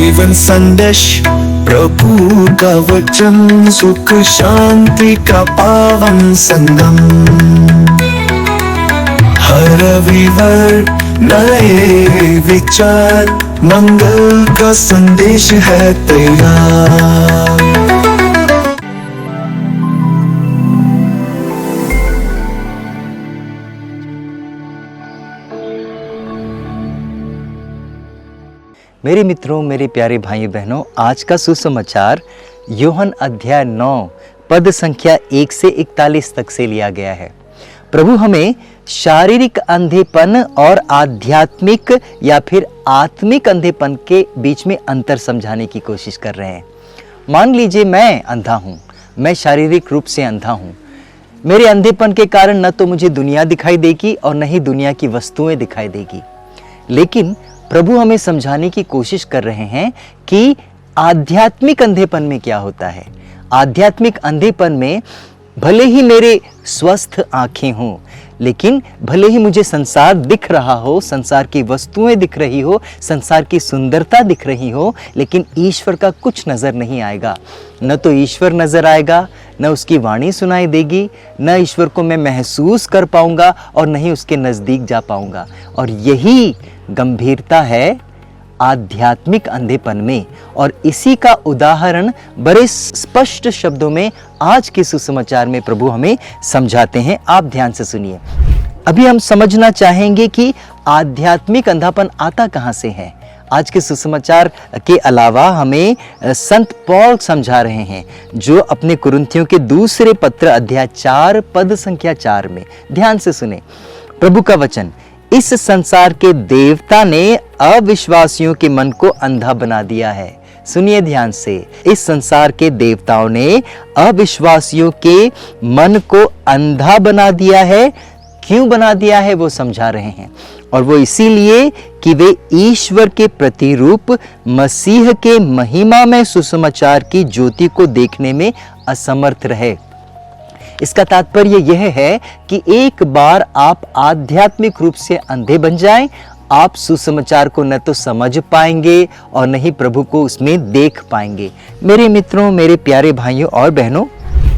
जीवन संदेश प्रभु का वचन, सुख शांति का पावन संगम। हर रविवार नए विचार, मंगल का संदेश है तैयार। मेरे मित्रों, मेरे प्यारे भाई बहनों, आज का सुसमाचार यूहन्ना अध्याय 9 पद संख्या 1 से 41 तक से लिया गया है। प्रभु हमें शारीरिक अंधेपन और आध्यात्मिक या फिर आत्मिक अंधेपन के बीच में अंतर समझाने की कोशिश कर रहे हैं। मान लीजिए मैं अंधा हूँ, मैं शारीरिक रूप से अंधा हूँ। मेरे अंधेपन के कारण न तो मुझे दुनिया दिखाई देगी और न ही दुनिया की वस्तुएं दिखाई देगी। लेकिन प्रभु हमें समझाने की कोशिश कर रहे हैं कि आध्यात्मिक अंधेपन में क्या होता है। आध्यात्मिक अंधेपन में भले ही मेरे स्वस्थ आंखें हों, लेकिन भले ही मुझे संसार दिख रहा हो, संसार की वस्तुएं दिख रही हो, संसार की सुंदरता दिख रही हो, लेकिन ईश्वर का कुछ नजर नहीं आएगा। न तो ईश्वर नजर आएगा, न उसकी वाणी सुनाई देगी, न ईश्वर को मैं महसूस कर पाऊंगा और न ही उसके नजदीक जा पाऊंगा। और यही गंभीरता है आध्यात्मिक अंधेपन में, और इसी का उदाहरण बड़े स्पष्ट शब्दों में आज के सुसमाचार में प्रभु हमें समझाते हैं। आप ध्यान से सुनिए। अभी हम समझना चाहेंगे कि आध्यात्मिक अंधापन आता कहां से है। आज के सुसमाचार के अलावा हमें संत पौल समझा रहे हैं, जो अपने कुरिन्थियों के दूसरे पत्र अध्याय 4 पद संख्या 4 में, ध्यान से सुने प्रभु का वचन। इस संसार के देवता ने अविश्वासियों के मन को अंधा बना दिया है। सुनिए ध्यान से, इस संसार के देवताओं ने अविश्वासियों के मन को अंधा बना दिया है। क्यों बना दिया है वो समझा रहे हैं, और वो इसीलिए कि वे ईश्वर के प्रतिरूप मसीह के महिमामय सुसमाचार की ज्योति को देखने में असमर्थ रहे। इसका तात्पर्य यह है कि एक बार आप आध्यात्मिक रूप से अंधे बन जाएं, आप सुसमाचार को न तो समझ पाएंगे और न ही प्रभु को उसमें देख पाएंगे। मेरे मित्रों, मेरे प्यारे भाइयों और बहनों,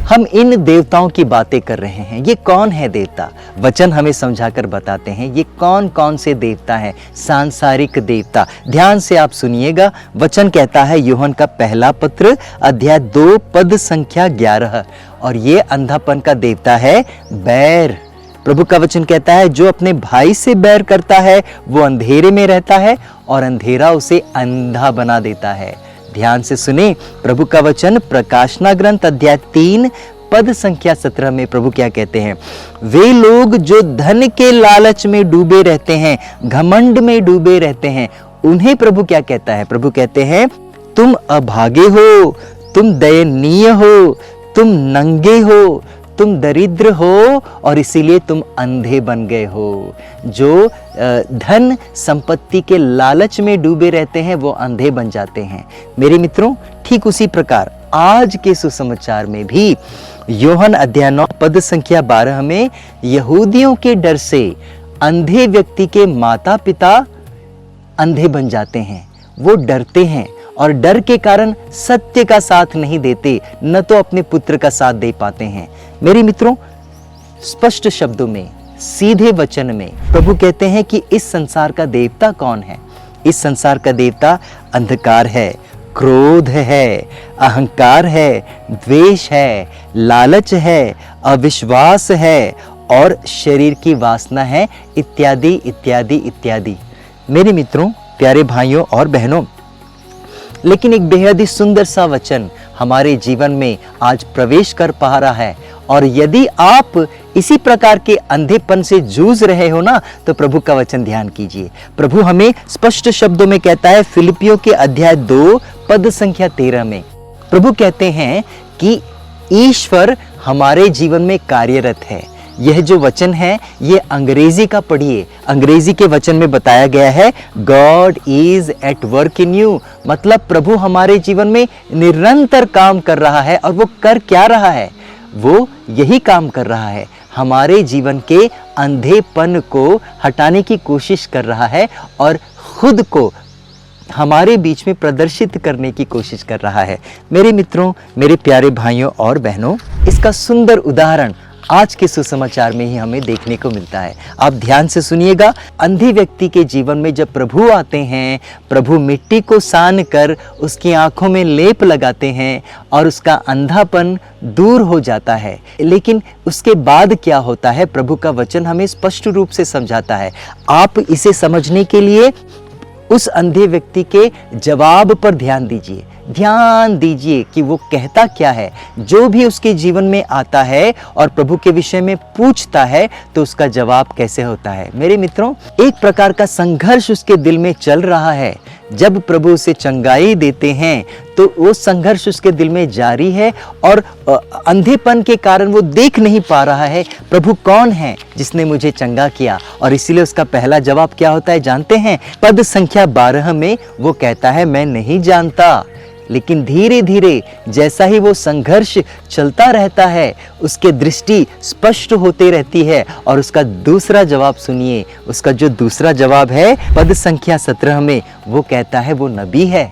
हम इन देवताओं की बातें कर रहे हैं। ये कौन है देवता? वचन हमें समझाकर बताते हैं ये कौन कौन से देवता हैं। सांसारिक देवता। ध्यान से आप सुनिएगा। वचन कहता है यूहन्ना का पहला पत्र अध्याय 2 पद संख्या 11, और ये अंधापन का देवता है बैर। प्रभु का वचन कहता है जो अपने भाई से बैर करता है वो अंधेरे में रहता है और अंधेरा उसे अंधा बना देता है। ध्यान से सुने प्रभु का वचन। प्रकाशना ग्रंथ अध्याय 3 पद संख्या 17 में प्रभु क्या कहते हैं? वे लोग जो धन के लालच में डूबे रहते हैं, घमंड में डूबे रहते हैं, उन्हें प्रभु क्या कहता है? प्रभु कहते हैं तुम अभागे हो, तुम दयनीय हो, तुम नंगे हो, तुम दरिद्र हो और इसीलिए तुम अंधे बन गए हो। जो धन संपत्ति के लालच में डूबे रहते हैं वो अंधे बन जाते हैं। मेरे मित्रों, ठीक उसी प्रकार आज के सुसमाचार में भी यूहन्ना अध्याय 9 पद संख्या 12 में यहूदियों के डर से अंधे व्यक्ति के माता पिता अंधे बन जाते हैं। वो डरते हैं और डर के कारण सत्य का साथ नहीं देते, न तो अपने पुत्र का साथ दे पाते हैं। मेरे मित्रों, स्पष्ट शब्दों में, सीधे वचन में प्रभु कहते हैं कि इस संसार का देवता कौन है? इस संसार का देवता अंधकार है, क्रोध है, अहंकार है, द्वेष है, लालच है, अविश्वास है और शरीर की वासना है, इत्यादि इत्यादि इत्यादि। मेरे मित्रों, प्यारे भाइयों और बहनों, लेकिन एक बेहद ही सुंदर सा वचन हमारे जीवन में आज प्रवेश कर पा रहा है, और यदि आप इसी प्रकार के अंधेपन से जूझ रहे हो ना, तो प्रभु का वचन ध्यान कीजिए। प्रभु हमें स्पष्ट शब्दों में कहता है फिलिपियों के अध्याय 2 पद संख्या 13 में, प्रभु कहते हैं कि ईश्वर हमारे जीवन में कार्यरत है। यह जो वचन है ये अंग्रेजी का पढ़िए। अंग्रेजी के वचन में बताया गया है God is at work in you, मतलब प्रभु हमारे जीवन में निरंतर काम कर रहा है। और वो कर क्या रहा है? वो यही काम कर रहा है, हमारे जीवन के अंधेपन को हटाने की कोशिश कर रहा है और खुद को हमारे बीच में प्रदर्शित करने की कोशिश कर रहा है। मेरे मित्रों, मेरे प्यारे भाइयों और बहनों, इसका सुंदर उदाहरण आज के सुसमाचार में ही हमें देखने को मिलता है। आप ध्यान से सुनिएगा। अंधे व्यक्ति के जीवन में जब प्रभु आते हैं, प्रभु मिट्टी को सान कर उसकी आंखों में लेप लगाते हैं और उसका अंधापन दूर हो जाता है। लेकिन उसके बाद क्या होता है, प्रभु का वचन हमें स्पष्ट रूप से समझाता है। आप इसे समझने के लिए उस अंधे व्यक्ति के जवाब पर ध्यान दीजिए। ध्यान दीजिए कि वो कहता क्या है। जो भी उसके जीवन में आता है और प्रभु के विषय में पूछता है तो उसका जवाब कैसे होता है। मेरे मित्रों, एक प्रकार का संघर्ष उसके दिल में चल रहा है। जब प्रभु उसे चंगाई देते हैं तो वो संघर्ष उसके दिल में जारी है और अंधेपन के कारण वो देख नहीं पा रहा है प्रभु कौन है जिसने मुझे चंगा किया। और इसीलिए उसका पहला जवाब क्या होता है जानते हैं? पद संख्या 12 में वो कहता है मैं नहीं जानता। लेकिन धीरे धीरे जैसा ही वो संघर्ष चलता रहता है, उसके दृष्टि स्पष्ट होते रहती है। और उसका दूसरा जवाब सुनिए। उसका जो दूसरा जवाब है पद संख्या 17 में, वो कहता है वो नबी है,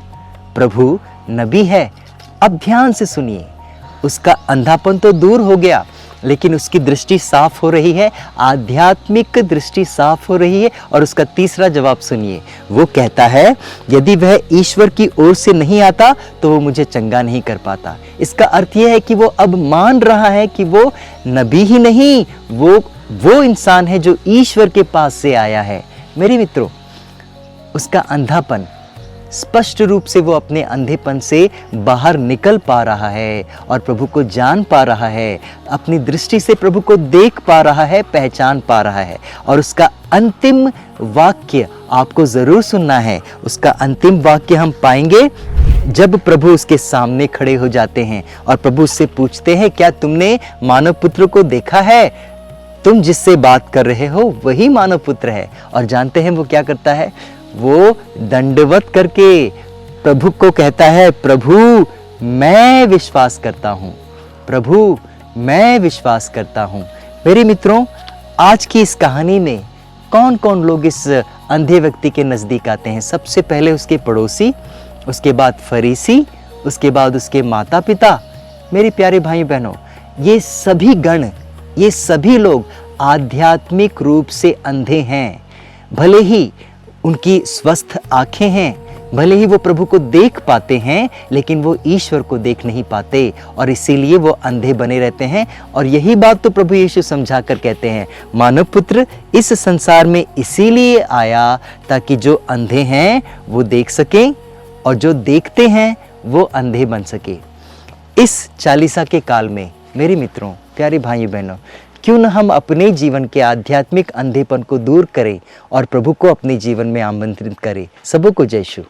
प्रभु नबी है। अब ध्यान से सुनिए। उसका अंधापन तो दूर हो गया, लेकिन उसकी दृष्टि साफ हो रही है, आध्यात्मिक दृष्टि साफ हो रही है। और उसका तीसरा जवाब सुनिए। वो कहता है यदि वह ईश्वर की ओर से नहीं आता तो वो मुझे चंगा नहीं कर पाता। इसका अर्थ यह है कि वो अब मान रहा है कि वो नबी ही नहीं, वो इंसान है जो ईश्वर के पास से आया है। मेरे मित्रों, उसका अंधापन स्पष्ट रूप से वो अपने अंधेपन से बाहर निकल पा रहा है और प्रभु को जान पा रहा है। अपनी दृष्टि से प्रभु को देख पा रहा है, पहचान पा रहा है। और उसका अंतिम वाक्य आपको जरूर सुनना है। उसका अंतिम वाक्य हम पाएंगे जब प्रभु उसके सामने खड़े हो जाते हैं और प्रभु उससे पूछते हैं क्या तुमने मानव पुत्र को देखा है? तुम जिससे बात कर रहे हो वही मानव पुत्र है। और जानते हैं वो क्या करता है? वो दंडवत करके प्रभु को कहता है प्रभु मैं विश्वास करता हूँ, प्रभु मैं विश्वास करता हूँ। मेरे मित्रों, आज की इस कहानी में कौन कौन लोग इस अंधे व्यक्ति के नज़दीक आते हैं? सबसे पहले उसके पड़ोसी, उसके बाद फरीसी, उसके बाद उसके माता पिता। मेरे प्यारे भाई बहनों, ये सभी गण, ये सभी लोग आध्यात्मिक रूप से अंधे हैं। भले ही उनकी स्वस्थ आंखें हैं, भले ही वो प्रभु को देख पाते हैं, लेकिन वो ईश्वर को देख नहीं पाते और इसीलिए वो अंधे बने रहते हैं। और यही बात तो प्रभु यीशु समझा कर कहते हैं, मानव पुत्र इस संसार में इसीलिए आया ताकि जो अंधे हैं वो देख सकें और जो देखते हैं वो अंधे बन सके। इस चालीसा के काल में मेरे मित्रों, प्यारे भाई बहनों, क्यों न हम अपने जीवन के आध्यात्मिक अंधेपन को दूर करें और प्रभु को अपने जीवन में आमंत्रित करें। सबों को जय यीशु।